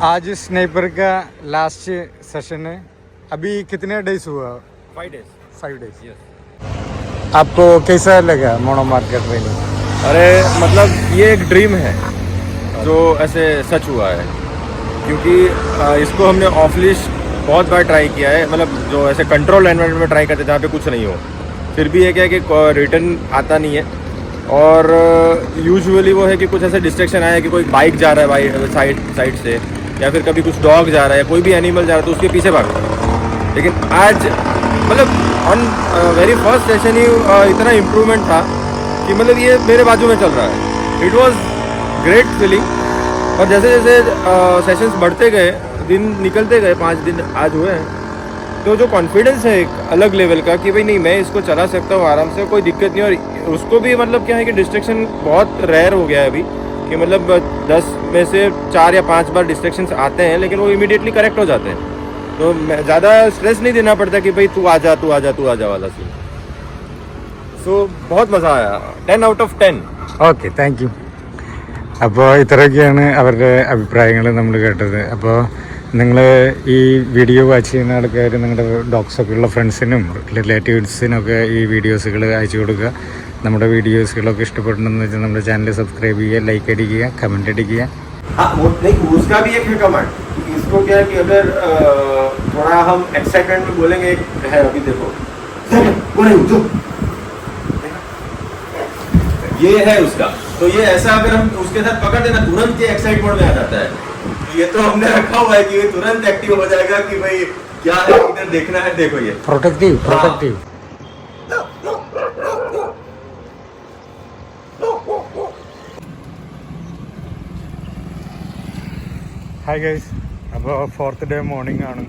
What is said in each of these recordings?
आज स्नाइपर का last session है. अभी कितने डेज हुआ? 5 days. Yes. आपको कैसा लगा मोनो मार्केट ट्रेनिंग? अरे मतलब ये एक ड्रीम है जो ऐसे सच हुआ है, क्योंकि इसको हमने ऑफलिश बहुत बार ट्राई किया है. मतलब जो ऐसे कंट्रोल एनवायरनमेंट में ट्राई करते जहाँ पे कुछ नहीं हो, फिर भी ये क्या है कि रिटर्न आता नहीं है. और यूजुअली वो है कि कुछ ऐसे डिस्ट्रैक्शन आया कि कोई बाइक जा रहा है साइड से, या फिर कभी कुछ डॉग जा रहा है, कोई भी एनिमल जा रहा है तो उसके पीछे भागो. लेकिन आज मतलब ऑन वेरी फर्स्ट सेशन ही इतना इम्प्रूवमेंट था कि मतलब ये मेरे बाजू में चल रहा है. It was great feeling. और जैसे जैसे सेशंस बढ़ते गए, दिन निकलते गए, 5 दिन आज हुए हैं, तो जो कॉन्फिडेंस है एक अलग लेवल का कि भाई नहीं मैं इसको चला सकता हूँ आराम से, कोई दिक्कत नहीं. और उसको भी मतलब क्या है कि डिस्ट्रैक्शन बहुत रेयर हो गया है अभी, कि मतलब 10 में से 4 या 5 बार डिस्ट्रैक्शंस आते हैं, लेकिन वो इमीडिएटली करेक्ट हो जाते हैं. तो ज़्यादा स्ट्रेस नहीं देना पड़ता कि भाई तू आ जा वाला सीन. सो बहुत मज़ा आया. 10 out of 10. Okay, thank you. അപ്പോൾ ഇത്രയൊക്കെയാണ് അവരുടെ അഭിപ്രായങ്ങൾ നമ്മൾ കേട്ടത്. അപ്പോൾ നിങ്ങൾ ഈ വീഡിയോ വാച്ച് ചെയ്യുന്ന ആൾക്കാർ നിങ്ങളുടെ ഡോഗ്സൊക്കെ ഉള്ള ഫ്രണ്ട്സിനും റിലേറ്റീവ്സിനൊക്കെ ഈ വീഡിയോസുകൾ അയച്ചു കൊടുക്കുക. നമ്മുടെ വീഡിയോസുകളൊക്കെ ഇഷ്ടപ്പെട്ടുണ്ടെന്ന് വെച്ചാൽ നമ്മുടെ ചാനൽ സബ്സ്ക്രൈബ് ചെയ്യുക, ലൈക്ക് अടിക്കുക, കമൻറ്റ് അടിക്കുക. उसका भी एक है कमांड. इसको क्या है कि अगर थोड़ा हम एक्साइटमेंट में बोलेंगे है, अभी देखो ये है उसका, तो ये ऐसा अगर हम उसके साथ पकड़ देना तुरंत ये एक्साइट मोड में आ जाता है. ये तो हमने रखा हुआ है कि ये तुरंत एक्टिव हो जाएगा कि भाई क्या है, इधर देखना है. देखो ये प्रोटेक्टिव. ഹായ് ഗൈസ്, അപ്പോൾ 4th ഡേ മോർണിംഗ് ആണ്.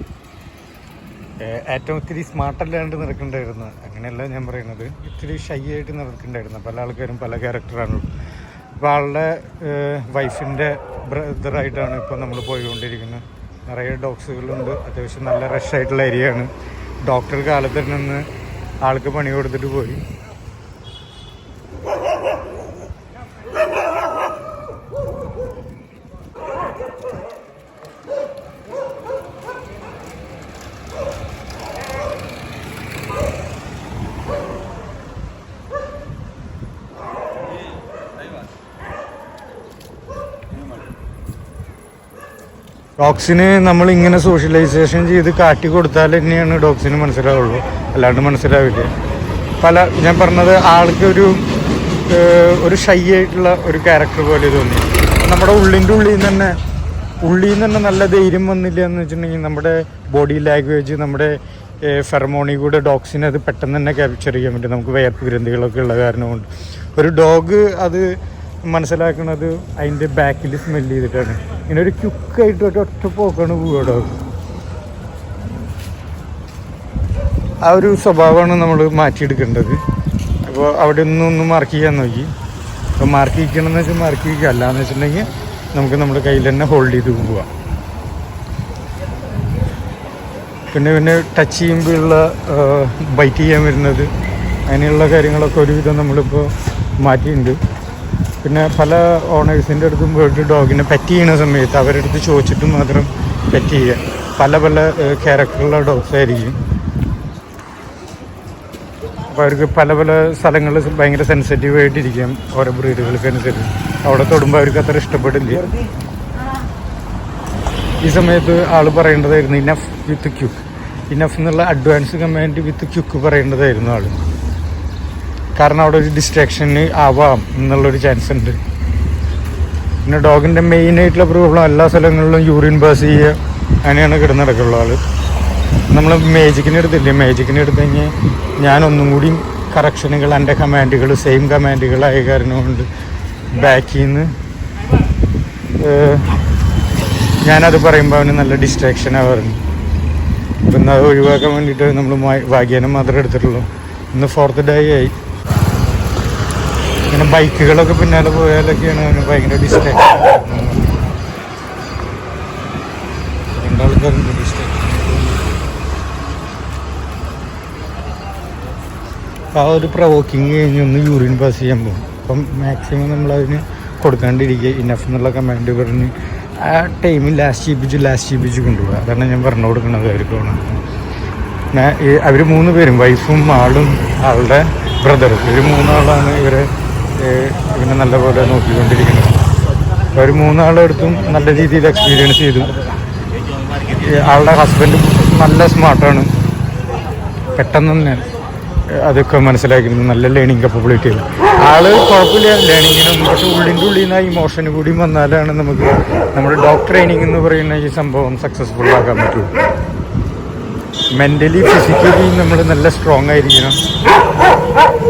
ഏറ്റവും ഇത്തിരി സ്മാർട്ടല്ലാണ്ട് നടക്കണ്ടായിരുന്നു, അങ്ങനെയല്ല ഞാൻ പറയുന്നത്. ഇത്തിരി ഷൈ ആയിട്ട് നടക്കണ്ടായിരുന്നു. പല ആൾക്കാരും പല ക്യാരക്ടറാണ്. അപ്പോൾ ആളുടെ വൈഫിൻ്റെ ബ്രദറായിട്ടാണ് ഇപ്പോൾ നമ്മൾ പോയിക്കൊണ്ടിരിക്കുന്നത്. നിറയെ ഡോഗ്സുകളുണ്ട്. അത്യാവശ്യം നല്ല റഷായിട്ടുള്ള ഏരിയയാണ്. ഡോക്ടർ കാലത്തിൽ നിന്ന് ആൾക്ക് പണി കൊടുത്തിട്ട് പോയി. ഡോഗ്സിന് നമ്മളിങ്ങനെ സോഷ്യലൈസേഷൻ ചെയ്ത് കാട്ടി കൊടുത്താൽ തന്നെയാണ് ഡോഗ്സിന് മനസ്സിലാവുള്ളൂ, അല്ലാണ്ട് മനസ്സിലാവില്ല. ഞാൻ പറഞ്ഞത് ആൾക്ക് ഒരു ഷൈ ആയിട്ടുള്ള ഒരു ക്യാരക്ടർ പോലെ തോന്നി. നമ്മുടെ ഉള്ളിൽ നിന്ന് തന്നെ നല്ല ധൈര്യം വന്നില്ല എന്ന് വെച്ചിട്ടുണ്ടെങ്കിൽ നമ്മുടെ ബോഡി ലാംഗ്വേജ്, നമ്മുടെ ഫെറമോണി കൂടെ ഡോഗ്സിനെ അത് പെട്ടെന്ന് തന്നെ ക്യാപ്ചർ ചെയ്യാൻ പറ്റും. നമുക്ക് വിയർപ്പ് ഗ്രന്ഥികളൊക്കെ ഉള്ള കാരണം കൊണ്ട് ഒരു ഡോഗ് അത് മനസ്സിലാക്കുന്നത് അതിൻ്റെ ബാക്കിൽ സ്മെല്ല് ചെയ്തിട്ടാണ്. ഇങ്ങനെ ഒരു ക്യുക്കായിട്ട് ഒറ്റ പോക്കാണ് പോവുക ഡോഗ്. ആ ഒരു സ്വഭാവമാണ് നമ്മൾ മാറ്റിയെടുക്കേണ്ടത്. അപ്പോൾ അവിടെ ഒന്നും മാർക്ക് ചെയ്യാൻ നോക്കി. അപ്പോൾ മാർക്ക് ചെയ്യിക്കണമെന്ന് വെച്ചാൽ മാർക്ക് ചെയ്യിക്കുക, അല്ലാന്ന് വെച്ചിട്ടുണ്ടെങ്കിൽ നമുക്ക് നമ്മുടെ കയ്യിൽ തന്നെ ഹോൾഡ് ചെയ്ത് പോവാം. പിന്നെ ടച്ച് ചെയ്യുമ്പോഴുള്ള ബൈറ്റ് ചെയ്യാൻ വരുന്നത്, അങ്ങനെയുള്ള കാര്യങ്ങളൊക്കെ ഒരുവിധം നമ്മളിപ്പോൾ മാറ്റിയിട്ടുണ്ട്. പിന്നെ പല ഓണേഴ്സിൻ്റെ അടുത്തും പോയിട്ട് ഡോഗിനെ പെറ്റ് ചെയ്യുന്ന സമയത്ത് അവരുടെ അടുത്ത് ചോദിച്ചിട്ട് മാത്രം പെറ്റ് ചെയ്യുക. പല ക്യാരക്ടറുള്ള ഡോഗ്സ് ആയിരിക്കും. അപ്പോൾ അവർക്ക് പല സ്ഥലങ്ങളിൽ ഭയങ്കര സെൻസിറ്റീവ് ആയിട്ടിരിക്കാം ഓരോ ബ്രീഡുകൾക്ക് അനുസരിച്ച്. അവിടെ തൊടുമ്പോൾ അവർക്ക് അത്ര ഇഷ്ടപ്പെടില്ല. ഈ സമയത്ത് ആൾ പറയേണ്ടതായിരുന്നു ഇനഫ് വിത്ത് ക്യുക്ക്. ഇനഫ് എന്നുള്ള അഡ്വാൻസ് കമാൻഡ് വിത്ത് ക്യുക്ക് പറയേണ്ടതായിരുന്നു ആൾ. കാരണം അവിടെ ഒരു ഡിസ്ട്രാക്ഷന് ആവാം എന്നുള്ളൊരു ചാൻസ് ഉണ്ട്. പിന്നെ ഡോഗിൻ്റെ മെയിനായിട്ടുള്ള പ്രോബ്ലം എല്ലാ സ്ഥലങ്ങളിലും യൂറിൻ പാസ് ചെയ്യുക, അങ്ങനെയാണ് കിടന്നിടക്കുള്ള ആൾ. നമ്മൾ മേജിക്കിന് എടുത്തില്ലേ, മേജിക്കിന് എടുത്ത് കഴിഞ്ഞാൽ ഞാനൊന്നും കൂടി കറക്ഷനുകൾ, എൻ്റെ കമാൻഡുകൾ സെയിം കമാൻഡുകളായ കാരണം കൊണ്ട് ബാക്കിൽ നിന്ന് ഞാനത് പറയുമ്പോൾ അവന് നല്ല ഡിസ്ട്രാക്ഷനാണ് പറഞ്ഞു. അപ്പം അത് ഒഴിവാക്കാൻ വേണ്ടിയിട്ട് നമ്മൾ ഭാഗ്യാനം മാത്രമേ എടുത്തിട്ടുള്ളൂ. ഇന്ന് 4th ഡേ ആയി. ഇങ്ങനെ ബൈക്കുകളൊക്കെ പിന്നാലെ പോയാലൊക്കെയാണ് അവന് ഭയങ്കര ഡിസ്ട്രാക്ഷൻ. രണ്ടാൾക്കാരുണ്ട് ഡിസ്ട്രാക്ഷൻ. അപ്പോൾ ആ ഒരു പ്രവോക്കിങ് കഴിഞ്ഞ് ഒന്ന് യൂറിൻ പാസ് ചെയ്യാൻ പോകും. അപ്പം മാക്സിമം നമ്മളതിന് കൊടുക്കാണ്ടിരിക്കുക. ഇനഫ് എന്നുള്ള കമാൻഡ് പറഞ്ഞ് ആ ടൈമിൽ ലാസ്റ്റ് ചെയ്യിപ്പിച്ച് കൊണ്ടുപോകുക. അതാണ് ഞാൻ പറഞ്ഞു കൊടുക്കുന്നത് അവർക്കാണ്. അവർ 3 പേരും, വൈഫും ആളും ആളുടെ ബ്രദറും, ഇവർ 3 ആളാണ് ഇവനെ നല്ലപോലെ നോക്കിക്കൊണ്ടിരിക്കുന്നത്. അവർ 3 ആളെടുത്തും നല്ല രീതിയിൽ എക്സ്പീരിയൻസ് ചെയ്തു. ആളുടെ ഹസ്ബൻഡ് നല്ല സ്മാർട്ടാണ്, പെട്ടെന്ന് തന്നെ അതൊക്കെ മനസ്സിലാക്കിയിരുന്നു, നല്ല ലേണിംഗ് കപ്പബിലിറ്റി ആണ്. ആള് കുഴപ്പമില്ല ലേണിങ്ങിനും, പക്ഷെ ഉള്ളിൻ്റെ ഉള്ളിൽ നിന്ന് ആ ഇമോഷൻ കൂടി വന്നാലാണ് നമുക്ക് നമ്മുടെ ഡോഗ് ട്രെയിനിങ് എന്ന് പറയുന്ന ഈ സംഭവം സക്സസ്ഫുൾ ആക്കാൻ പറ്റുള്ളൂ. മെൻ്റലി ഫിസിക്കലി നമ്മൾ നല്ല സ്ട്രോങ് ആയിരിക്കണം.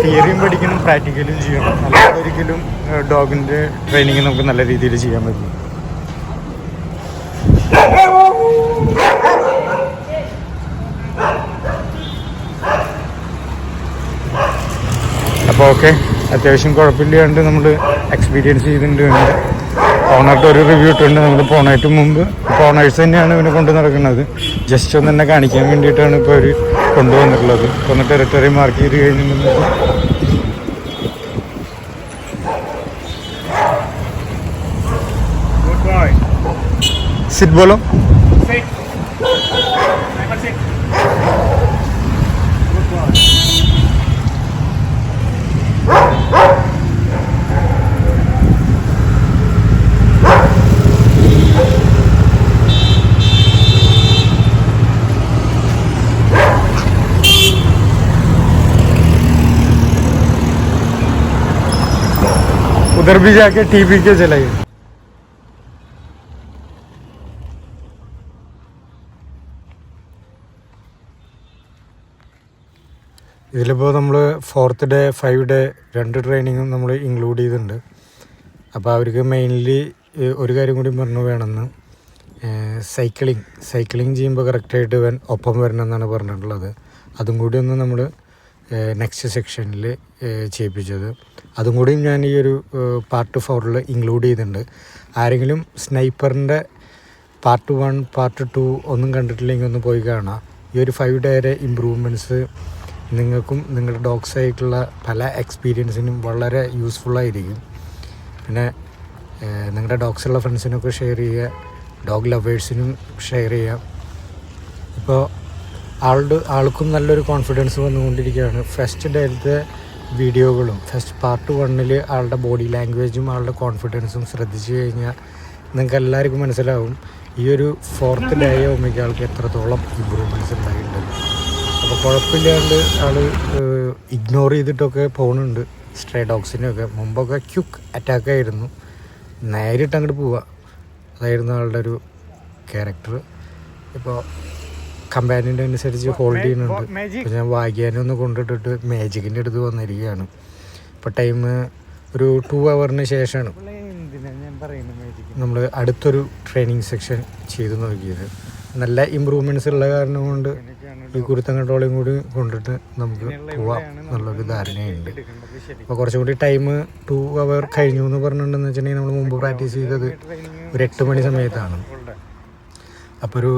തിയറിയും പഠിക്കണം, പ്രാക്ടിക്കലും ചെയ്യണം. അല്ലാതെ ഒരിക്കലും ഡോഗിൻ്റെ ട്രെയിനിങ് നമുക്ക് നല്ല രീതിയിൽ ചെയ്യാൻ പറ്റും. അപ്പോൾ ഓക്കെ, അത്യാവശ്യം കുഴപ്പമില്ലാണ്ട് നമ്മൾ എക്സ്പീരിയൻസ് ചെയ്തിട്ടുണ്ട്. ഓണറിൻ്റെ ഒരു റിവ്യൂ ഇട്ടുണ്ട്. നമ്മൾ പോണായിട്ട് മുമ്പ് ഓണേഴ്സ് തന്നെയാണ് ഇവനെ കൊണ്ട് നടക്കുന്നത്. ജസ്റ്റ് ഒന്ന് തന്നെ കാണിക്കാൻ വേണ്ടിയിട്ടാണ് ഇപ്പോൾ അവർ കൊണ്ടുവന്നിട്ടുള്ളത്. ഒന്ന് ടെറിട്ടറി മാർക്ക് ചെയ്ത് കഴിഞ്ഞിട്ടുണ്ടെങ്കിൽ സിറ്റ് ബോളോ उधर भी जाके टीवी के चलाइए. ഇതിലിപ്പോൾ നമ്മൾ 4th ഡേ 5 ഡേ 2 ട്രെയിനിങ്ങും നമ്മൾ ഇൻക്ലൂഡ് ചെയ്തിട്ടുണ്ട്. അപ്പോൾ അവർക്ക് മെയിൻലി ഒരു കാര്യം കൂടി പറഞ്ഞു വേണമെന്ന്, സൈക്ലിംഗ് ചെയ്യുമ്പോൾ കറക്റ്റായിട്ട് ഒപ്പം വരണം എന്നാണ് പറഞ്ഞിട്ടുള്ളത്. അതും കൂടി ഒന്ന് നമ്മൾ നെക്സ്റ്റ് സെക്ഷനിൽ ചെയ്യിപ്പിച്ചത്. അതും കൂടി ഞാൻ ഈ ഒരു പാർട്ട് 4 ഇൻക്ലൂഡ് ചെയ്തിട്ടുണ്ട്. ആരെങ്കിലും സ്നൈപ്പറിൻ്റെ പാർട്ട് 1 പാർട്ട് 2 ഒന്നും കണ്ടിട്ടില്ലെങ്കിൽ ഒന്ന് പോയി കാണാം. ഈ ഒരു 5 ഡേയുടെ ഇമ്പ്രൂവ്മെൻറ്റ്സ് നിങ്ങൾക്കും നിങ്ങളുടെ ഡോഗ്സായിട്ടുള്ള പല എക്സ്പീരിയൻസിനും വളരെ യൂസ്ഫുള്ളായിരിക്കും. പിന്നെ നിങ്ങളുടെ ഡോഗ്സുള്ള ഫ്രണ്ട്സിനൊക്കെ ഷെയർ ചെയ്യുക, ഡോഗ് ലവേഴ്സിനും ഷെയർ ചെയ്യാം. ഇപ്പോൾ ആൾക്കും നല്ലൊരു കോൺഫിഡൻസ് വന്നുകൊണ്ടിരിക്കുകയാണ്. ഫസ്റ്റ് ഡേയിലത്തെ വീഡിയോകളും ഫസ്റ്റ് പാർട്ട് 1 ആളുടെ ബോഡി ലാംഗ്വേജും ആളുടെ കോൺഫിഡൻസും ശ്രദ്ധിച്ചു കഴിഞ്ഞാൽ നിങ്ങൾക്ക് എല്ലാവർക്കും മനസ്സിലാവും ഈ ഒരു 4th ഡേ ആകുമ്പോഴേക്കും ആൾക്ക് എത്രത്തോളം ഇമ്പ്രൂവ്മെൻറ്റ്സ് ഉണ്ടായിട്ടുണ്ട്. അപ്പോൾ കുഴപ്പമില്ലാണ്ട് ആൾ ഇഗ്നോർ ചെയ്തിട്ടൊക്കെ പോകുന്നുണ്ട് സ്ട്രേ ഡോഗ്സിനെയൊക്കെ. മുമ്പൊക്കെ ക്യുക്ക് അറ്റാക്കായിരുന്നു, നേരിട്ട് അങ്ങോട്ട് പോവുക, അതായിരുന്നു ആളുടെ ഒരു ക്യാരക്ടർ. ഇപ്പോൾ കമ്പാനിൻ്റെ അനുസരിച്ച് ഹോൾഡ് ചെയ്യുന്നുണ്ട്. ഇപ്പോൾ ഞാൻ വാഗ്യാനൊന്ന് കൊണ്ടിട്ടിട്ട് മാജിക്കിൻ്റെ അടുത്ത് വന്നിരിക്കുകയാണ്. ഇപ്പോൾ ടൈം ഒരു 2 hourന് ശേഷമാണ് നമ്മൾ അടുത്തൊരു ട്രെയിനിങ് സെക്ഷൻ ചെയ്ത് നോക്കിയത്. നല്ല ഇമ്പ്രൂവ്മെൻറ്റ്സ് ഉള്ള കാരണം കൊണ്ട് ഈ കുരുത്തം കൺട്രോളും കൂടി കൊണ്ടിട്ട് നമുക്ക് പോവാം എന്നുള്ളൊരു ധാരണയുണ്ട്. അപ്പോൾ കുറച്ചും കൂടി ടൈം 2 hour കഴിഞ്ഞു എന്ന് പറഞ്ഞിട്ടുണ്ടെന്ന് വെച്ചിട്ടുണ്ടെങ്കിൽ നമ്മൾ മുമ്പ് പ്രാക്ടീസ് ചെയ്തത് ഒരു 8 മണി സമയത്താണ്. അപ്പോൾ ഒരു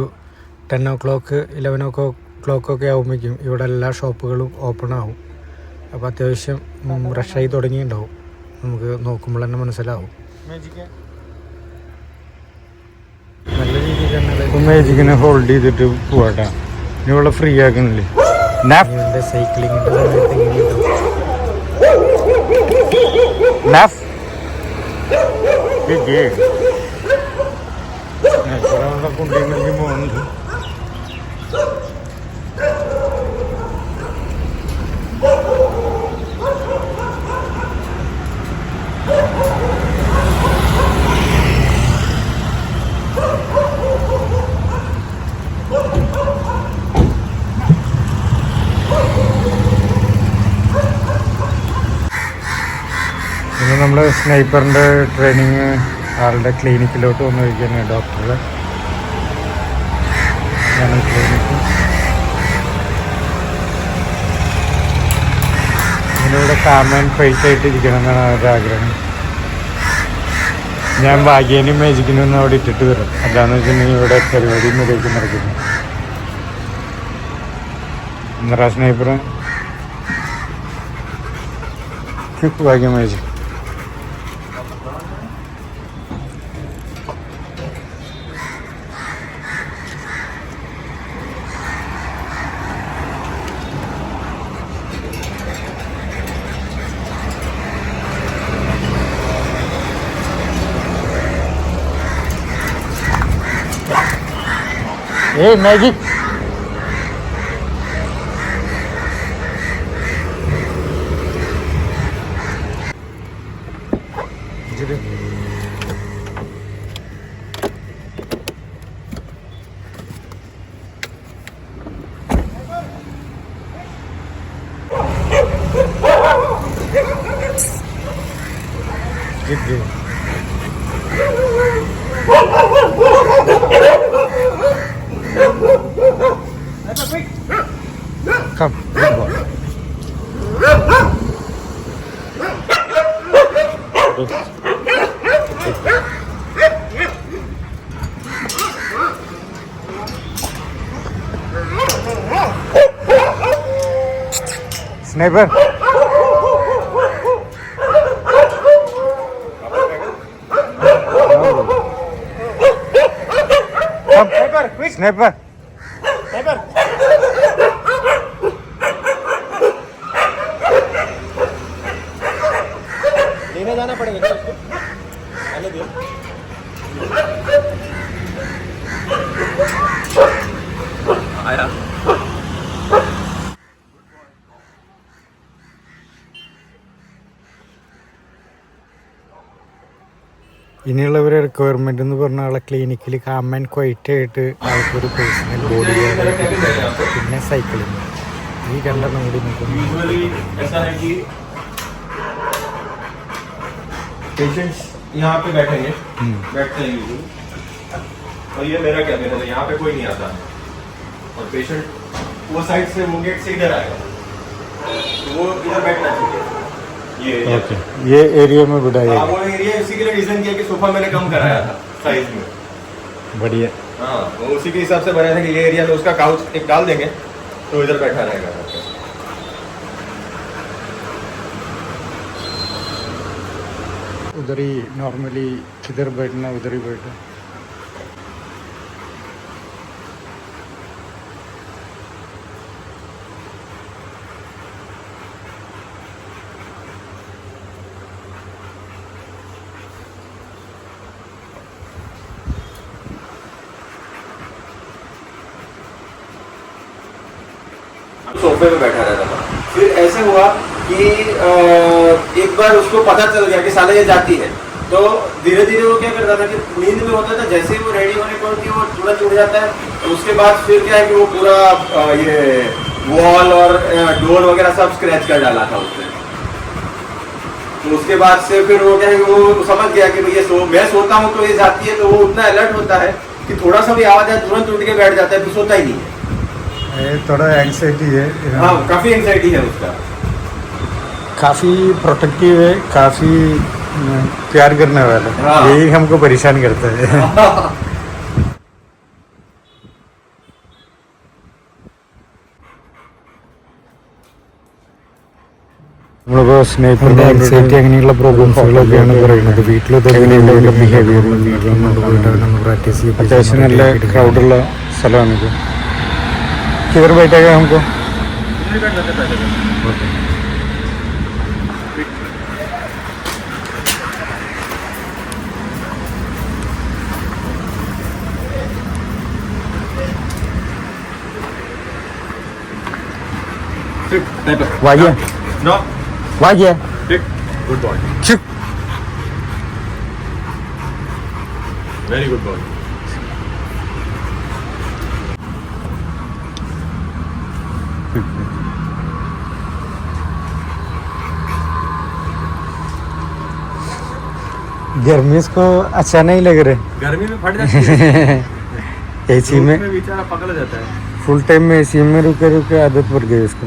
10 o'clock 11 o'clock ആകുമ്പോഴേക്കും ഇവിടെ എല്ലാ ഷോപ്പുകളും ഓപ്പൺ ആവും. അപ്പോൾ അത്യാവശ്യം റഷായി തുടങ്ങിയിട്ടുണ്ടാവും, നമുക്ക് നോക്കുമ്പോൾ തന്നെ മനസ്സിലാവും. നല്ല രീതിയിൽ തന്നെ മാജിക്കിനെ ഹോൾഡ് ചെയ്തിട്ട് പോവാട്ടാ. ഇനി ഇവിടെ ഫ്രീ ആക്കുന്നില്ലേ സൈക്ലിങ്ങിൻ്റെ സമയത്ത് കുണ്ടിലേക്ക് പോകുന്നുണ്ട്. പിന്നെ നമ്മൾ സ്നൈപ്പറിൻ്റെ ട്രെയിനിങ് ആളുടെ ക്ലിനിക്കിലോട്ട് വന്ന് കഴിക്കുകയാണ്. ഡോക്ടറുടെ ക്ലിനിക്ക് ഇതിലൂടെ കാമൻ ഫൈറ്റായിട്ട് ഇരിക്കണം എന്നാണ് അവരുടെ ആഗ്രഹം. ഞാൻ ഭാഗ്യനും മാജിക്കിനും ഒന്നും അവിടെ ഇട്ടിട്ട് വരും. അല്ലാന്ന് വെച്ചിട്ടുണ്ടെങ്കിൽ ഇവിടെ പരിപാടി മുറിയിലേക്ക് നടക്കുന്നു. ഇന്നറാ സ്നൈപ്പർ ഭാഗ്യം മാജിക് ए Maggi Come, good boy. Sniper. Come, sniper, quick. Sniper. Sniper. लेने जाना पड़ेगा क्या उसको? आने दो। आया। ഇനിയുള്ളവരെ റിക്വയർമെന്റ് എന്ന് പറഞ്ഞ ആളെ ക്ലിനിക്കിൽ കാം ആൻഡ് ക്വൈറ്റ് ആയിട്ട് ആൾക്കൊരു പേഴ്സണൽ ബോഡി പിന്നെ സൈക്ലിംഗ് ഈ രണ്ടെണ്ണം കൂടി നോക്കുന്നു. पेशेंट्स यहाँ पे बैठेंगे, बैठते हैं यूजुअली, और ये मेरा कैबिन है, यहाँ पे कोई नहीं आता, और पेशेंट वो साइड से मुंह गेट से इधर आएगा, तो वो इधर बैठना चाहिए. ये एरिया में बढ़ाया. वो एरिया इसी के लिए डिजाइन किया कि सोफा मैंने कम कराया था साइज में. बढ़िया. हाँ, वो उसी के हिसाब से बनाया था कि ये एरिया में उसका काउच एक डाल देंगे तो इधर बैठा रहेगा. उधर ही नॉर्मली किधर बैठना उधर ही बैठा. सोफे पे बैठा रहता था. फिर ऐसे हुआ कि एक बार उसको पता चल गया कि साले ये जाती है, तो धीरे धीरे वो क्या करता था कि नींद में होता था, जैसे ही वो रेडी होने को होती है वो तुरंत उठ जाता है. तो उसके बाद फिर क्या है कि वो पूरा ये वॉल और डोर वगैरह सब स्क्रैच कर डाला था उसने. तो उसके बाद से फिर वो क्या है कि वो समझ गया कि ये मैं सोता हूँ तो ये जाती है, तो वो उतना अलर्ट होता है कि थोड़ा सा भी आवाज आए तुरंत उठ के बैठ जाता है, फिर सोता ही नहीं है. थोड़ा एंग्जाइटी है. हाँ, काफी एंग्जाइटी है उसका. काफ़ी प्रोटेक्टिव है, काफ़ी प्यार करने वाला है. हाँ. यही हमको परेशान करता है. നമ്മളിപ്പോൾ സ്നേഹിതരുടെ ആൻസൈറ്റി അങ്ങനെയുള്ള പ്രോബ്ലംസുകളൊക്കെയാണ് പറയുന്നത്. വീട്ടിലെങ്ങനെയുള്ള ബിഹേവിയർ വീട്ടിൽ പ്രാക്ടീസ് ചെയ്യും. അത്യാവശ്യം നല്ല ക്രൗഡുള്ള സ്ഥലമാണിത്. किधर बैठेगा हमको? वाइए No. वाइए Good boy. चुप. Very good boy. गर्मी इसको अच्छा नहीं लग रहा. गर्मी में फट जाती है. एसी में बेचारा पकड़ जाता है. फुल टाइम में एसी में रुके रुके आदत पड़ गई इसको.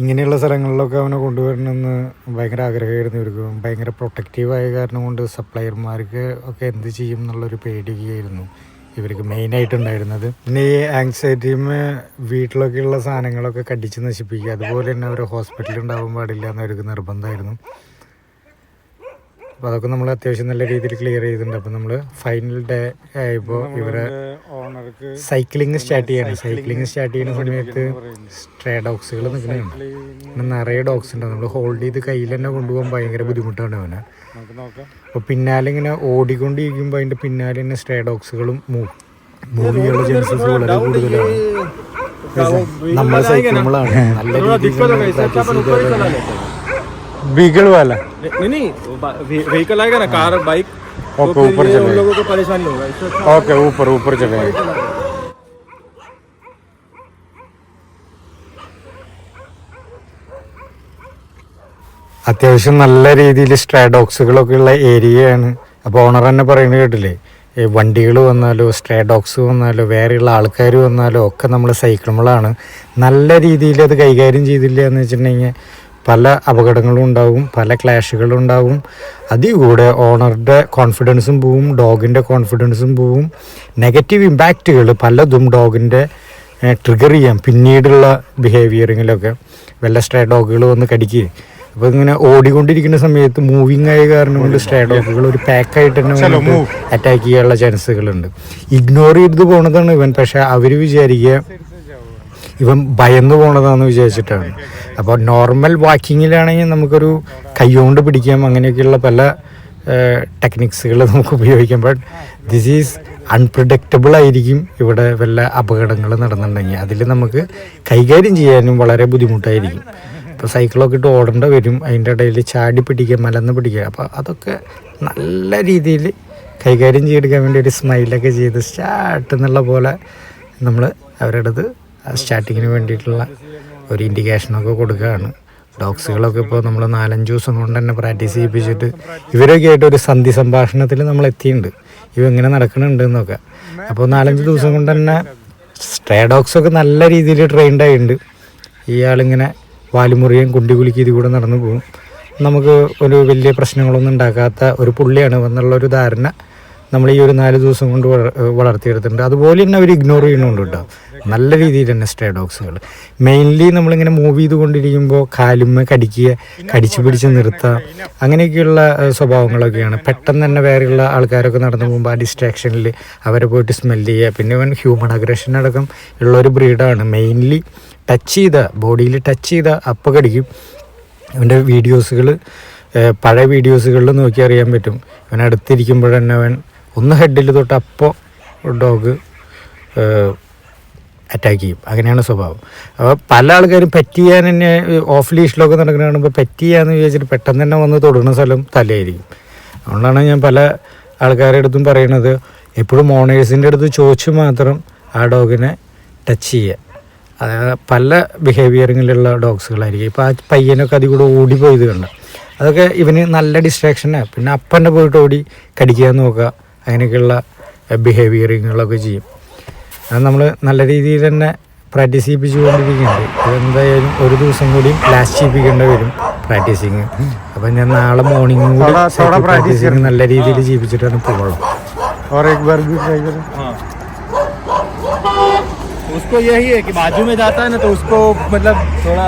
ഇങ്ങനെയുള്ള സ്ഥലങ്ങളിലൊക്കെ അവനെ കൊണ്ടുവരണമെന്ന് ഭയങ്കര ആഗ്രഹമായിരുന്നു ഇവർക്ക്. ഭയങ്കര പ്രൊട്ടക്റ്റീവായ കാരണം കൊണ്ട് സപ്ലയർമാർക്ക് ഒക്കെ എന്ത് ചെയ്യും എന്നുള്ളൊരു പേടിയായിരുന്നു ഇവർക്ക് മെയിനായിട്ടുണ്ടായിരുന്നത്. പിന്നെ ഈ ആങ്സൈറ്റിമേ വീട്ടിലൊക്കെയുള്ള സാധനങ്ങളൊക്കെ കടിച്ച് നശിപ്പിക്കുക, അതുപോലെ തന്നെ അവർ ഹോസ്പിറ്റലിൽ ഉണ്ടാവാൻ പാടില്ല എന്നവർക്ക് നിർബന്ധമായിരുന്നു. അപ്പോൾ അതൊക്കെ നമ്മൾ അത്യാവശ്യം നല്ല രീതിയിൽ ക്ലിയർ ചെയ്തിട്ടുണ്ട്. അപ്പോൾ നമ്മൾ ഫൈനൽ ഡേ ആയപ്പോൾ ഇവരെ സൈക്ലിങ് സ്റ്റാർട്ട് ചെയ്യണം. സൈക്ലിങ് സ്റ്റാർട്ട് ചെയ്യുന്ന സമയത്ത് സ്ട്രേ ഡോഗ്സുകൾ നിൽക്കുന്നുണ്ട്. പിന്നെ നിറയെ ഡോഗ്സ് ഉണ്ട്. നമ്മൾ ഹോൾഡ് ചെയ്ത് കയ്യിൽ തന്നെ കൊണ്ടുപോകാൻ ഭയങ്കര ബുദ്ധിമുട്ടാണ് അവനെ. അപ്പോൾ പിന്നാലെ ഇങ്ങനെ ഓടിക്കൊണ്ടിരിക്കുമ്പോൾ അതിൻ്റെ പിന്നാലെ തന്നെ സ്ട്രേ ഡോഗ്സുകളും മൂവിയുള്ള ചാൻസസ് വളരെ കൂടുതലാണ്. നമ്മൾ സൈക്കിളുകളാണ് നല്ല രീതിയിൽ बीगल वाला नहीं व्हीकल आएगा ना, कार बाइक, ओके ऊपर उन चले लोगों को परेशानी होगा इससे अच्छा ओके ऊपर चले അത്യാവശ്യം നല്ല രീതിയിൽ സ്ട്രേ ഡോഗ്സുകളൊക്കെ ഉള്ള ഏരിയയാണ്. അപ്പോൾ ഓണർ തന്നെ പറയുന്നത് കേട്ടില്ലേ, വണ്ടികൾ വന്നാലോ സ്ട്രേ ഡോഗ്സ് വന്നാലോ വേറെയുള്ള ആൾക്കാർ വന്നാലോ ഒക്കെ നമ്മൾ സൈക്കിളുകളാണ്. നല്ല രീതിയിൽ അത് കൈകാര്യം ചെയ്തില്ല എന്ന് വെച്ചിട്ടുണ്ടെങ്കിൽ പല അപകടങ്ങളും ഉണ്ടാവും, പല ക്ലാഷുകളും ഉണ്ടാവും. അതിൽ കൂടെ ഓണറുടെ കോൺഫിഡൻസും പോവും, ഡോഗിൻ്റെ കോൺഫിഡൻസും പോവും. നെഗറ്റീവ് ഇമ്പാക്റ്റുകൾ പലതും ഡോഗിൻ്റെ ട്രിഗർ ചെയ്യാം പിന്നീടുള്ള ബിഹേവിയറിങ്ങിലൊക്കെ. വല്ല സ്ട്രേ ഡോഗുകൾ വന്ന് കടിക്കുക. അപ്പോൾ ഇങ്ങനെ ഓടിക്കൊണ്ടിരിക്കുന്ന സമയത്ത് മൂവിങ് ആയ കാരണം കൊണ്ട് സ്ട്രേ ഡോഗുകൾ ഒരു പാക്കായിട്ട് തന്നെ അറ്റാക്ക് ചെയ്യാനുള്ള ചാൻസുകളുണ്ട്. ഇഗ്നോർ ചെയ്ത് പോണതാണ് ഇവൻ. പക്ഷേ അവർ വിചാരിക്കുക ഇവൻ ഭയന്ന് പോണതാണെന്ന് വിചാരിച്ചിട്ടാണ്. അപ്പോൾ നോർമൽ വാക്കിങ്ങിലാണെങ്കിൽ നമുക്കൊരു കൈകൊണ്ട് പിടിക്കാം, അങ്ങനെയൊക്കെയുള്ള പല ടെക്നിക്സുകൾ നമുക്ക് ഉപയോഗിക്കാം. ബട്ട് ദിസ് ഈസ് അൺപ്രഡിക്റ്റബിൾ ആയിരിക്കും. ഇവിടെ വല്ല അപകടങ്ങൾ നടന്നിട്ടുണ്ടെങ്കിൽ അതിൽ നമുക്ക് കൈകാര്യം ചെയ്യാനും വളരെ ബുദ്ധിമുട്ടായിരിക്കും. ഇപ്പോൾ സൈക്കിളൊക്കെ ഇട്ട് ഓടേണ്ട വരും, അതിൻ്റെ ഇടയിൽ ചാടി പിടിക്കുക, മലന്ന് പിടിക്കുക. അപ്പോൾ അതൊക്കെ നല്ല രീതിയിൽ കൈകാര്യം ചെയ്തെടുക്കാൻ വേണ്ടി ഒരു സ്മൈലൊക്കെ ചെയ്ത് സ്റ്റാർട്ട് എന്നുള്ള പോലെ നമ്മൾ അവരുടെ അടുത്ത് സ്റ്റാർട്ടിങ്ങിന് വേണ്ടിയിട്ടുള്ള ഒരു ഇൻഡിക്കേഷനൊക്കെ കൊടുക്കുകയാണ്. ഡോഗ്സുകളൊക്കെ ഇപ്പോൾ നമ്മൾ 4-5 ദിവസം കൊണ്ട് തന്നെ പ്രാക്ടീസ് ചെയ്യിപ്പിച്ചിട്ട് ഇവരൊക്കെ ആയിട്ട് ഒരു സന്ധി സംഭാഷണത്തിൽ നമ്മൾ എത്തിയിട്ടുണ്ട്, ഇവ എങ്ങനെ നടക്കുന്നുണ്ട് എന്നൊക്കെ. അപ്പോൾ 4-5 ദിവസം കൊണ്ട് തന്നെ സ്ട്രേ ഡോഗ്സൊക്കെ നല്ല രീതിയിൽ ട്രെയിൻഡ് ആയിട്ടുണ്ട്. ഇയാളിങ്ങനെ വാലുമുറിയും കുണ്ടി കുലുക്കി ഇത് കൂടെ നടന്നു പോകും. നമുക്ക് ഒരു വലിയ പ്രശ്നങ്ങളൊന്നും ഉണ്ടാക്കാത്ത ഒരു പുള്ളിയാണ് എന്നുള്ളൊരു ധാരണ നമ്മൾ ഈ ഒരു 4 ദിവസം കൊണ്ട് വളർത്തിയെടുത്തിട്ടുണ്ട്. അതുപോലെ തന്നെ അവർ ഇഗ്നോർ ചെയ്യുന്നുണ്ട് കേട്ടോ, നല്ല രീതിയിൽ തന്നെ സ്ട്രേ ഡോഗ്സുകൾ. മെയിൻലി നമ്മളിങ്ങനെ മൂവ് ചെയ്തുകൊണ്ടിരിക്കുമ്പോൾ കാലുമ്മ കടിക്കുക, കടിച്ചു പിടിച്ച് നിർത്തുക, അങ്ങനെയൊക്കെയുള്ള സ്വഭാവങ്ങളൊക്കെയാണ്. പെട്ടെന്ന് തന്നെ വേറെയുള്ള ആൾക്കാരൊക്കെ നടന്നു പോകുമ്പോൾ ആ ഡിസ്ട്രാക്ഷനിൽ അവരെ പോയിട്ട് സ്മെല്ല് ചെയ്യുക. പിന്നെ ഇവൻ ഹ്യൂമൺ അഗ്രഷൻ അടക്കം ഉള്ളൊരു ബ്രീഡാണ്. മെയിൻലി ടച്ച് ചെയ്ത ബോഡിയിൽ ടച്ച് ചെയ്ത അപ്പം കടിക്കും. അവൻ്റെ വീഡിയോസുകൾ പഴയ വീഡിയോസുകളിൽ നോക്കി അറിയാൻ പറ്റും. അവൻ അടുത്തിരിക്കുമ്പോൾ തന്നെ അവൻ ഒന്ന് ഹെഡിൽ തൊട്ട് അപ്പോൾ ഡോഗ് അറ്റാക്ക് ചെയ്യും. അങ്ങനെയാണ് സ്വഭാവം. അപ്പോൾ പല ആൾക്കാരും പെറ്റ് ചെയ്യാൻ തന്നെ ഓഫ് ലീഷിലൊക്കെ നടക്കുന്ന കാണുമ്പോൾ പെറ്റ് ചെയ്യാന്ന് വിചാരിച്ചിട്ട് പെട്ടെന്ന് തന്നെ വന്ന് തൊടുന്ന സ്ഥലം തലയായിരിക്കും. അതുകൊണ്ടാണ് ഞാൻ പല ആൾക്കാരുടെ അടുത്തും പറയണത്, എപ്പോഴും ഓണേഴ്സിൻ്റെ അടുത്ത് ചോദിച്ച് മാത്രം ആ ഡോഗിനെ ടച്ച് ചെയ്യുക. പല ബിഹേവിയറിങ്ങിലുള്ള ഡോഗ്സുകളായിരിക്കും. ഇപ്പോൾ ആ പയ്യനൊക്കെ അതിൽ കൂടെ ഓടിപ്പോയത് കണ്ട, അതൊക്കെ ഇവന് നല്ല ഡിസ്ട്രാക്ഷനാണ്. പിന്നെ അപ്പം തന്നെ പോയിട്ട് ഓടി കടിക്കാൻ നോക്കുക, അങ്ങനെയൊക്കെയുള്ള ബിഹേവിയറിങ്ങുകളൊക്കെ ചെയ്യും. അത് നമ്മൾ നല്ല രീതിയിൽ തന്നെ പ്രാക്ടീസ് ചെയ്യിപ്പിച്ചുകൊണ്ടിരിക്കുന്നുണ്ട്. അതെന്തായാലും ഒരു ദിവസം കൂടി ലാസ്റ്റ് ചെയ്യിപ്പിക്കേണ്ടി വരും പ്രാക്ടീസിങ്. അപ്പം ഞാൻ നാളെ മോർണിംഗ് കൂടി പ്രാക്ടീസിങ് നല്ല രീതിയിൽ ചെയ്യിപ്പിച്ചിട്ടാണ് പോകുള്ളൂ. उसको यही है कि बाजू में जाता है ना, तो उसको मतलब थोड़ा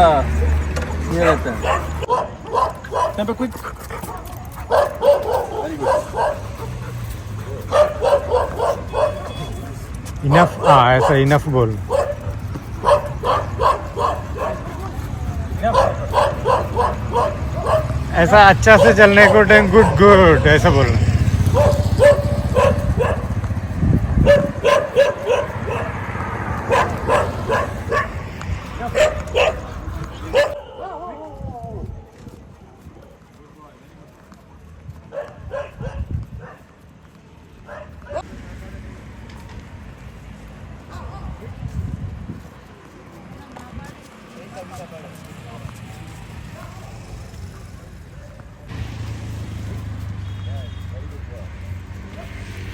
ये रहता है यहाँ पे कुछ इनफ। हाँ ऐसा इनफ बोल, ऐसा अच्छा से चलने को टाइम गुड गुड ऐसा बोलना.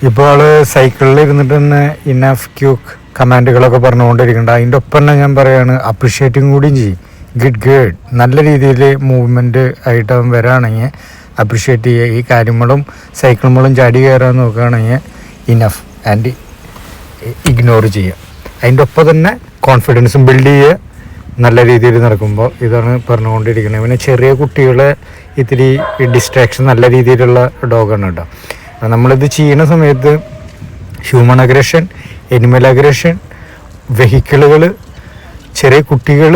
ഇപ്പോൾ ആൾ സൈക്കിളിൽ ഇരുന്നിട്ട് തന്നെ ഇനഫ് ക്യൂക്ക് കമാൻഡുകളൊക്കെ പറഞ്ഞുകൊണ്ടിരിക്കുന്നുണ്ട്. അതിൻ്റെ ഒപ്പം തന്നെ ഞാൻ പറയുകയാണ്, അപ്രിഷ്യേറ്റിംഗ് കൂടിയും ചെയ്യും. ഗുഡ് നല്ല രീതിയിൽ മൂവ്മെൻറ്റ് ആയിട്ട് അവൻ വരാണെങ്കിൽ അപ്രിഷ്യേറ്റ് ചെയ്യുക. ഈ കാര്യങ്ങളും സൈക്കിളുകളും ചാടി കയറാൻ നോക്കുകയാണെങ്കിൽ ഇനഫ് ആൻഡ് ഇഗ്നോർ ചെയ്യുക. അതിൻ്റെ ഒപ്പം തന്നെ കോൺഫിഡൻസും ബിൽഡ് ചെയ്യുക. നല്ല രീതിയിൽ നടക്കുമ്പോൾ ഇതാണ് പറഞ്ഞുകൊണ്ടിരിക്കുന്നത്. പിന്നെ ചെറിയ കുട്ടികളെ ഇത്തിരി ഡിസ്ട്രാക്ഷൻ നല്ല രീതിയിലുള്ള ഡോഗാണ് കേട്ടോ. നമ്മളിത് ചെയ്യുന്ന സമയത്ത് ഹ്യൂമൺ അഗ്രഷൻ, എനിമൽ അഗ്രഷൻ, വെഹിക്കിളുകൾ, ചെറിയ കുട്ടികൾ,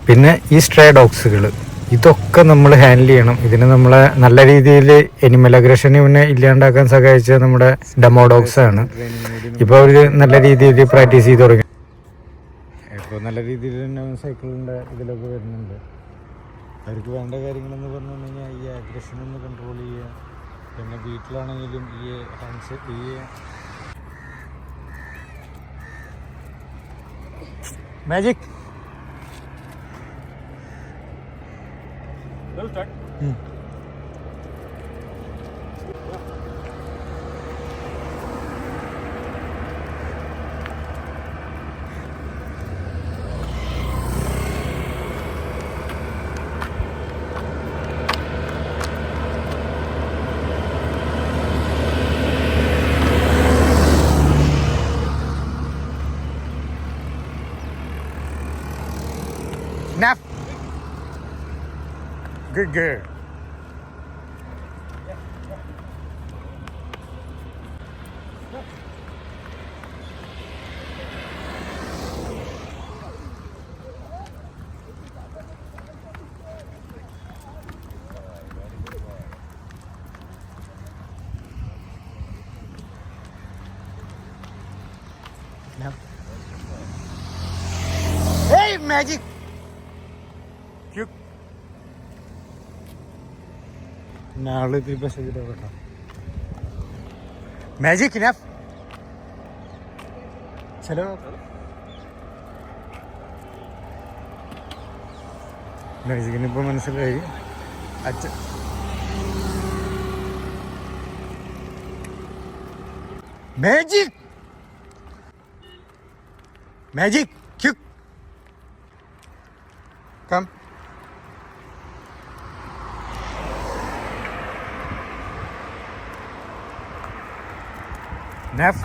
പിന്നെ ഈ സ്ട്രേ ഡോഗ്സുകൾ, ഇതൊക്കെ നമ്മൾ ഹാൻഡിൽ ചെയ്യണം. ഇതിന് നമ്മളെ നല്ല രീതിയിൽ എനിമൽ അഗ്രഷനെ പിന്നെ ഇല്ലാണ്ടാക്കാൻ സഹായിച്ച നമ്മുടെ ഡെമോ ഡോഗ്സ് ആണ്. ഇപ്പോൾ അവർ നല്ല രീതിയിൽ പ്രാക്ടീസ് ചെയ്ത് തുടങ്ങി. ഇപ്പോൾ നല്ല രീതിയിൽ തന്നെ സൈക്കിളിൻ്റെ ഇതിലൊക്കെ വരുന്നുണ്ട്. അവർക്ക് വേണ്ട കാര്യങ്ങളെന്ന് പറഞ്ഞു കഴിഞ്ഞാൽ ഈ അഗ്രഷൻ ഒന്ന് കൺട്രോൾ ചെയ്യുക. പിന്നെ വീട്ടിലാണെങ്കിലും ഈ ഹാൻഡ്സ് ഈ magic Nap. Good girl. Nap. Hey, Magic. നാളെ ഇത്തിരി ബസ് കേട്ടോ. Magic enough. ചലോ മാജിക്കിന് ഇപ്പോൾ മനസ്സിലായി. അച്ഛൻ magic magic quick come. Nef.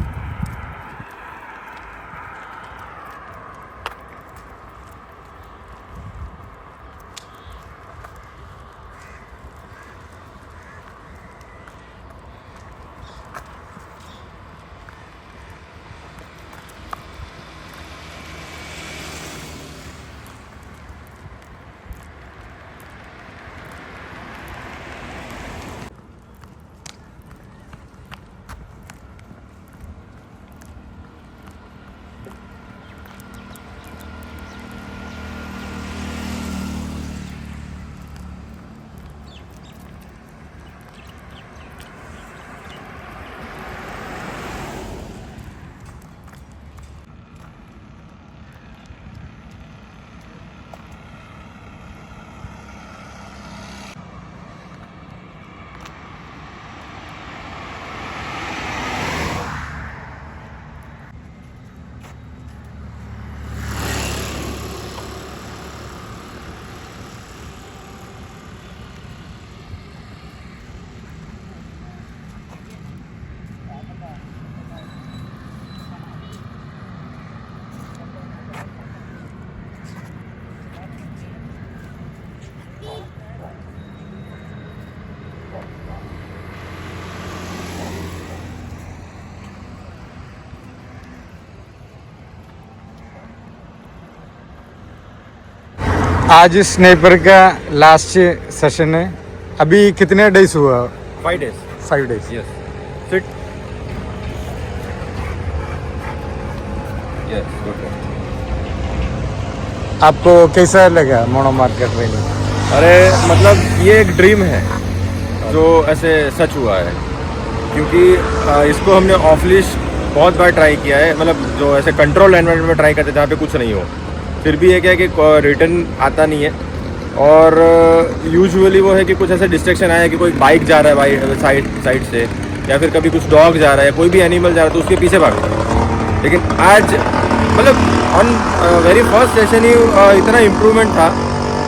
आज स्नाइपर का लास्ट सेशन है. अभी कितने डेज हुआ? 5 days. 5 days. Yes. Sit. Yes. Okay. आपको कैसा लगा मोनो मार्केट ट्रेनिंग? अरे मतलब ये एक ड्रीम है जो ऐसे सच हुआ है, क्योंकि इसको हमने ऑफलिश बहुत बार ट्राई किया है. मतलब जो ऐसे कंट्रोल एनवायरनमेंट में ट्राई करते जहाँ पे कुछ नहीं हो, फिर भी ये क्या है कि रिटर्न आता नहीं है. और यूजुअली वो है कि कुछ ऐसे डिस्ट्रैक्शन आया कि कोई बाइक जा रहा है साइड से, या फिर कभी कुछ डॉग जा रहा है, कोई भी एनिमल जा रहा है तो उसके पीछे भागो. लेकिन आज मतलब ऑन वेरी फर्स्ट सेशन ही इतना इम्प्रूवमेंट था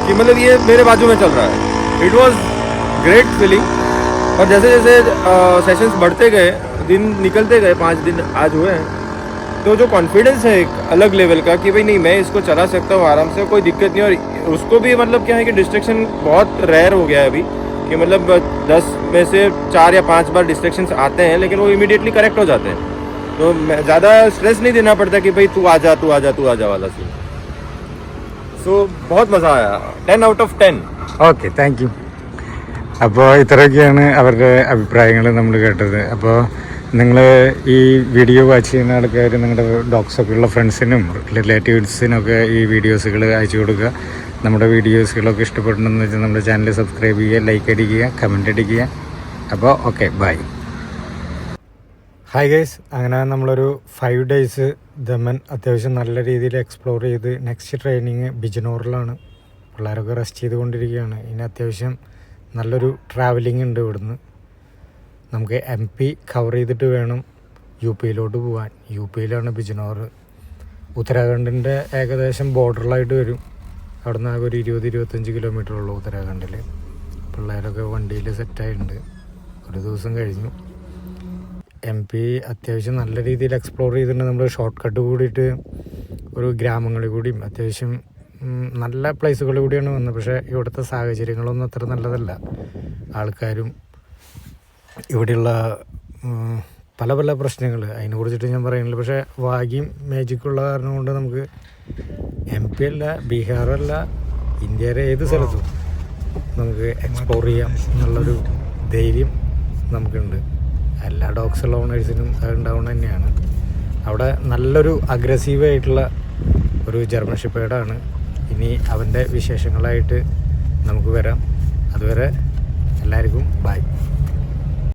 कि मतलब ये मेरे बाजू में चल रहा है. It was great feeling. और जैसे जैसे सेशंस बढ़ते गए, दिन निकलते गए, 5 दिन आज हुए हैं, तो जो कॉन्फिडेंस है एक अलग लेवल का कि भाई नहीं मैं इसको चला सकता हूँ आराम से, कोई दिक्कत नहीं। और उसको भी मतलब क्या है कि डिस्ट्रैक्शन बहुत रेयर हो गया है अभी, कि मतलब 10 में से 4 या 5 बार डिस्ट्रैक्शंस आते हैं लेकिन वो इमीडिएटली करेक्ट हो जाते हैं। तो ज़्यादा स्ट्रेस नहीं देना पड़ता कि भाई तू आ जा वाला सीन। सो बहुत मज़ा आया, 10 out of 10। Okay, thank you. അപ്പോൾ ഇത്രയൊക്കെയാണ് അവരുടെ അഭിപ്രായങ്ങൾ നമ്മൾ കേട്ടത്. അപ്പോൾ നിങ്ങൾ ഈ വീഡിയോ വാച്ച് ചെയ്യുന്ന ആൾക്കാർ നിങ്ങളുടെ ഡോഗ്സൊക്കെ ഉള്ള ഫ്രണ്ട്സിനും റിലേറ്റീവ്സിനൊക്കെ ഈ വീഡിയോസുകൾ അയച്ചു കൊടുക്കുക. നമ്മുടെ വീഡിയോസുകളൊക്കെ ഇഷ്ടപ്പെടണമെന്ന് വെച്ചാൽ നമ്മുടെ ചാനൽ സബ്സ്ക്രൈബ് ചെയ്യുക, ലൈക്ക് അടിക്കുക, കമൻ്റ് അടിക്കുക. അപ്പോൾ ഓക്കെ, ബൈ. ഹായ് ഗൈസ്, അങ്ങനെ നമ്മളൊരു 5 days ദമൻ അത്യാവശ്യം നല്ല രീതിയിൽ എക്സ്പ്ലോർ ചെയ്ത് നെക്സ്റ്റ് ട്രെയിനിങ് ബിജനോറിലാണ്. പിള്ളേരൊക്കെ റെസ്റ്റ് ചെയ്തുകൊണ്ടിരിക്കുകയാണ്. ഇനി അത്യാവശ്യം നല്ലൊരു ട്രാവലിംഗ് ഉണ്ട് ഇവിടുന്ന്. നമുക്ക് MP കവർ ചെയ്തിട്ട് വേണം UPയിലോട്ട് പോകാൻ. UPയിലാണ് ബിജനോർ. ഉത്തരാഖണ്ഡിൻ്റെ ഏകദേശം ബോർഡറിലായിട്ട് വരും. അവിടെ നിന്ന് ആകെ ഒരു 20-25 കിലോമീറ്റർ ഉള്ളൂ ഉത്തരാഖണ്ഡിൽ. പിള്ളേരൊക്കെ വണ്ടിയിൽ സെറ്റായിട്ടുണ്ട്. ഒരു ദിവസം കഴിഞ്ഞു. MP അത്യാവശ്യം നല്ല രീതിയിൽ എക്സ്പ്ലോർ ചെയ്തിട്ടുണ്ട്. നമ്മൾ ഷോർട്ട് കട്ട് കൂടിയിട്ട് ഒരു ഗ്രാമങ്ങളിൽ കൂടിയും അത്യാവശ്യം നല്ല പ്ലേസുകളിൽ കൂടിയാണ് വന്നത്. പക്ഷേ ഇവിടുത്തെ സാഹചര്യങ്ങളൊന്നും അത്ര നല്ലതല്ല. ആൾക്കാരും ഇവിടെയുള്ള പല പല പ്രശ്നങ്ങൾ, അതിനെക്കുറിച്ചിട്ട് ഞാൻ പറയുന്നില്ല. പക്ഷേ ഭാഗ്യം മേജിക്കുള്ള കാരണം കൊണ്ട് നമുക്ക് MP അല്ല, ബീഹാറല്ല, ഇന്ത്യയിലെ ഏത് സ്ഥലത്തും നമുക്ക് എക്സ്പ്ലോർ ചെയ്യാം എന്നുള്ളൊരു ധൈര്യം നമുക്കുണ്ട്. എല്ലാ ഡോഗ്സുള്ള ഓണേഴ്സിനും അത് ഉണ്ടാവുന്നത് തന്നെയാണ്. അവിടെ നല്ലൊരു അഗ്രസീവായിട്ടുള്ള ഒരു ജർമ്മൻ ഷെപ്പേർഡാണ്. ഇനി അവൻ്റെ വിശേഷങ്ങളായിട്ട് നമുക്ക് വരാം. അതുവരെ എല്ലാവർക്കും ബൈ.